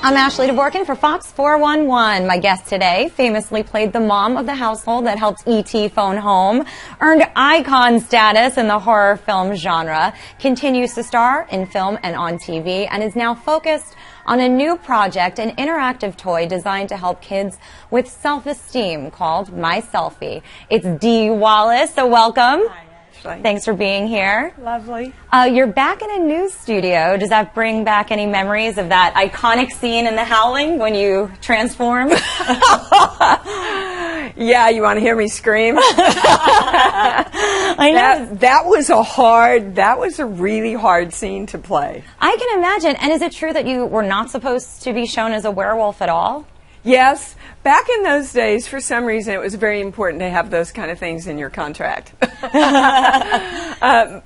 I'm Ashley Dvorkin for Fox 411. My guest today famously played the mom of the household that helped E.T. phone home, earned icon status in the horror film genre, continues to star in film and on TV, and is now focused on a new project, an interactive toy designed to help kids with self-esteem called My Selfie. It's Dee Wallace, so welcome. Hi, Ashley. Thanks for being here. Lovely. You're back in a new studio. Does that bring back any memories of that iconic scene in The Howling when you transformed? Yeah, you want to hear me scream? I know. That was a really hard scene to play. I can imagine. And is it true that you were not supposed to be shown as a werewolf at all? Yes. Back in those days, for some reason, it was very important to have those kind of things in your contract.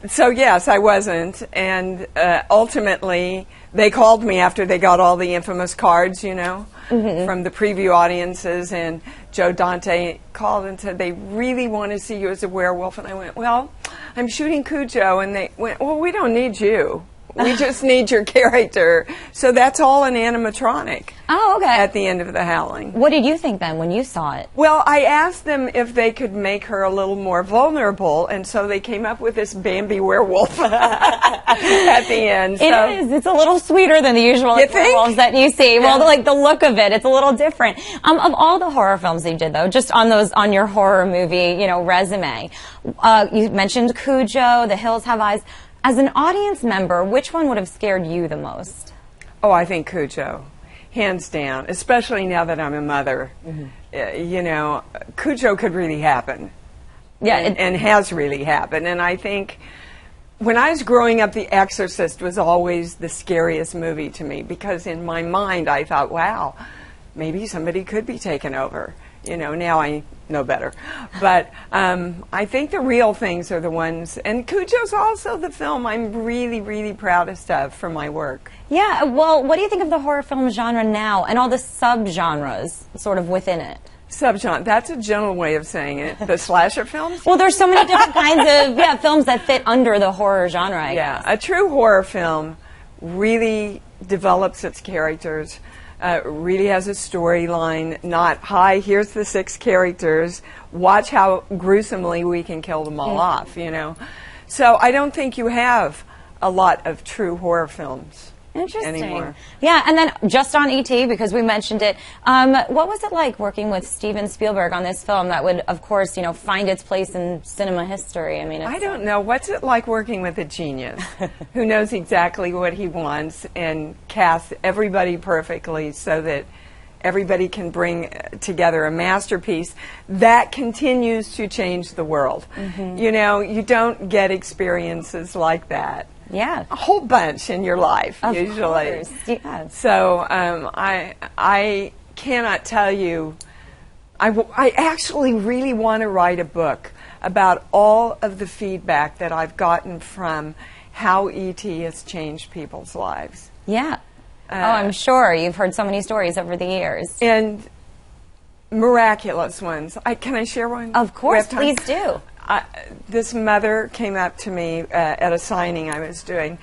So, yes, I wasn't. And ultimately, they called me after they got all the infamous cards, you know, from the preview audiences. And Joe Dante called and said, they really want to see you as a werewolf. And I went, well, I'm shooting Cujo. And they went, well, we don't need you. We just need your character. So that's all an animatronic. Oh, okay. At the end of The Howling. What did you think then when you saw it? Well, I asked them if they could make her a little more vulnerable, and so they came up with this Bambi werewolf at the end. It is. It's a little sweeter than the usual werewolves that you see. Well, like the look of it, it's a little different. Of all the horror films that you did, though, just on your horror movie, resume, you mentioned Cujo, The Hills Have Eyes. As an audience member, which one would have scared you the most? Oh, I think Cujo, hands down, especially now that I'm a mother. Cujo could really happen. Yeah, and has really happened. And I think when I was growing up, The Exorcist was always the scariest movie to me because in my mind I thought, wow, maybe somebody could be taken over. Now I know better. But I think the real things are the ones, and Cujo's also the film I'm really, really proudest of for my work. Yeah, well, what do you think of the horror film genre now and all the sub-genres sort of within it? Subgenre, that's a general way of saying it. The slasher films? Well, there's so many different kinds of films that fit under the horror genre, I guess. Yeah, a true horror film really develops its characters. Really has a storyline, not, hi, here's the 6 characters, watch how gruesomely we can kill them all off, So I don't think you have a lot of true horror films anymore. Yeah, and then just on E.T., because we mentioned it, what was it like working with Steven Spielberg on this film that would, of course, find its place in cinema history? I don't know. What's it like working with a genius who knows exactly what he wants and casts everybody perfectly so that everybody can bring together a masterpiece that continues to change the world? You don't get experiences like that. Yeah, a whole bunch in your life, usually. Course. Yeah. So I cannot tell you. I actually really want to write a book about all of the feedback that I've gotten from how E.T. has changed people's lives. Yeah. I'm sure you've heard so many stories over the years. And miraculous ones. Can I share one? Of course, please do. This mother came up to me at a signing I was doing,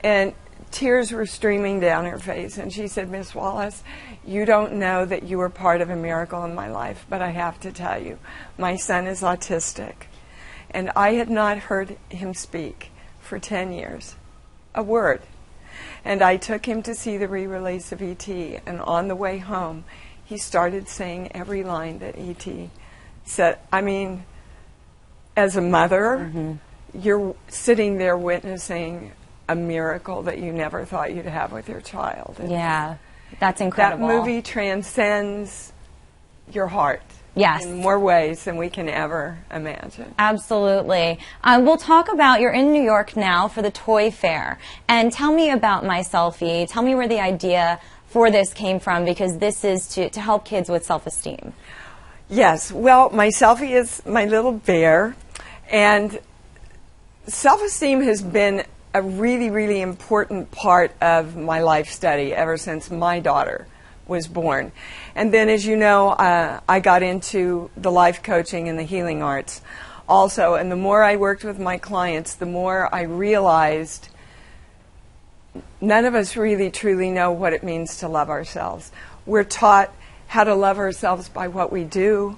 and tears were streaming down her face. And she said, Miss Wallace, you don't know that you were part of a miracle in my life, but I have to tell you, my son is autistic. And I had not heard him speak for 10 years, a word. And I took him to see the re-release of E.T., and on the way home, he started saying every line that E.T. said. As a mother, you're sitting there witnessing a miracle that you never thought you'd have with your child. And yeah, that's incredible. That movie transcends your heart. Yes. In more ways than we can ever imagine. Absolutely. We'll talk about, you're in New York now for the Toy Fair. And tell me about My Selfie. Tell me where the idea for this came from, because this is to help kids with self-esteem. Yes. Well, My Selfie is my little bear. And self-esteem has been a really, really important part of my life study ever since my daughter was born. And then, as you know, I got into the life coaching and the healing arts also. And the more I worked with my clients, the more I realized none of us really truly know what it means to love ourselves. We're taught how to love ourselves by what we do,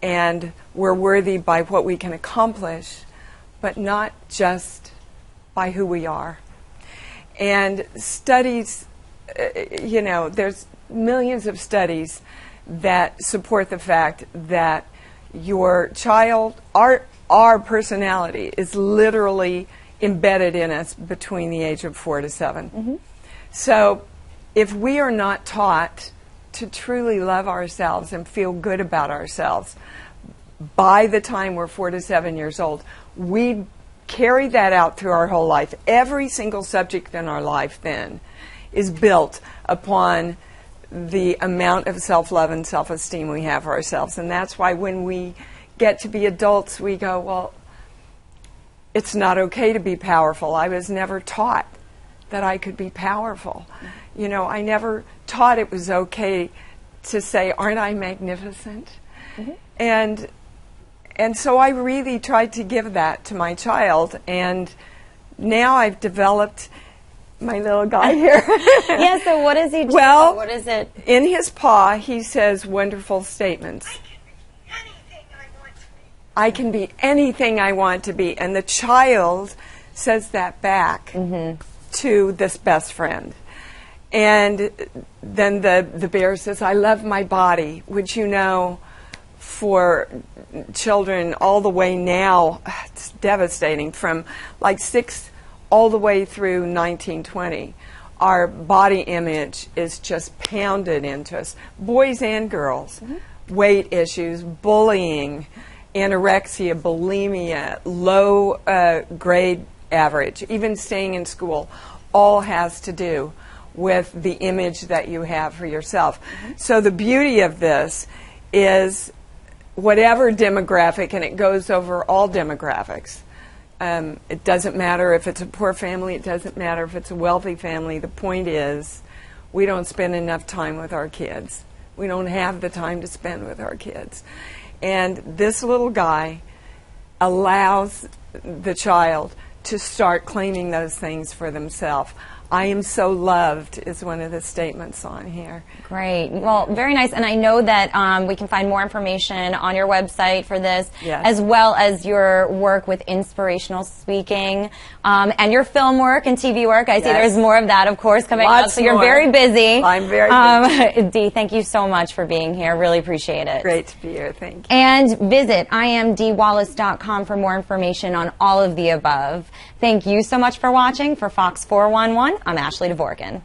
and we're worthy by what we can accomplish, but not just by who we are. And studies, there's millions of studies that support the fact that your child, our personality is literally embedded in us between the age of 4 to 7. Mm-hmm. So if we are not taught to truly love ourselves and feel good about ourselves by the time we're 4 to 7 years old, we carry that out through our whole life. Every single subject in our life then is built upon the amount of self-love and self-esteem we have for ourselves. And that's why when we get to be adults, we go, well, it's not okay to be powerful. I was never taught that I could be powerful. I never taught it was okay to say, aren't I magnificent? Mm-hmm. And so I really tried to give that to my child, and now I've developed my little guy here. Yeah, so what does he do? Well, what is it? In his paw, he says wonderful statements. I can be anything I want to be. And the child says that back to this best friend. And then the bear says, I love my body, which for children all the way now, it's devastating, from like 6 all the way through 1920. Our body image is just pounded into us. Boys and girls, weight issues, bullying, anorexia, bulimia, low grade average, even staying in school, all has to do with the image that you have for yourself. So the beauty of this is whatever demographic, and it goes over all demographics. It doesn't matter if it's a poor family, it doesn't matter if it's a wealthy family. The point is, we don't spend enough time with our kids. We don't have the time to spend with our kids. And this little guy allows the child to start claiming those things for themselves. I am so loved is one of the statements on here. Great. Well, very nice. And I know that we can find more information on your website for this, as well as your work with inspirational speaking and your film work and TV work. I see there's more of that, of course, coming up. So you're very busy. I'm very busy. Dee, thank you so much for being here. Really appreciate it. Great to be here. Thank you. And visit IamDeeWallace.com for more information on all of the above. Thank you so much for watching. For Fox 411, I'm Ashley Dvorkin.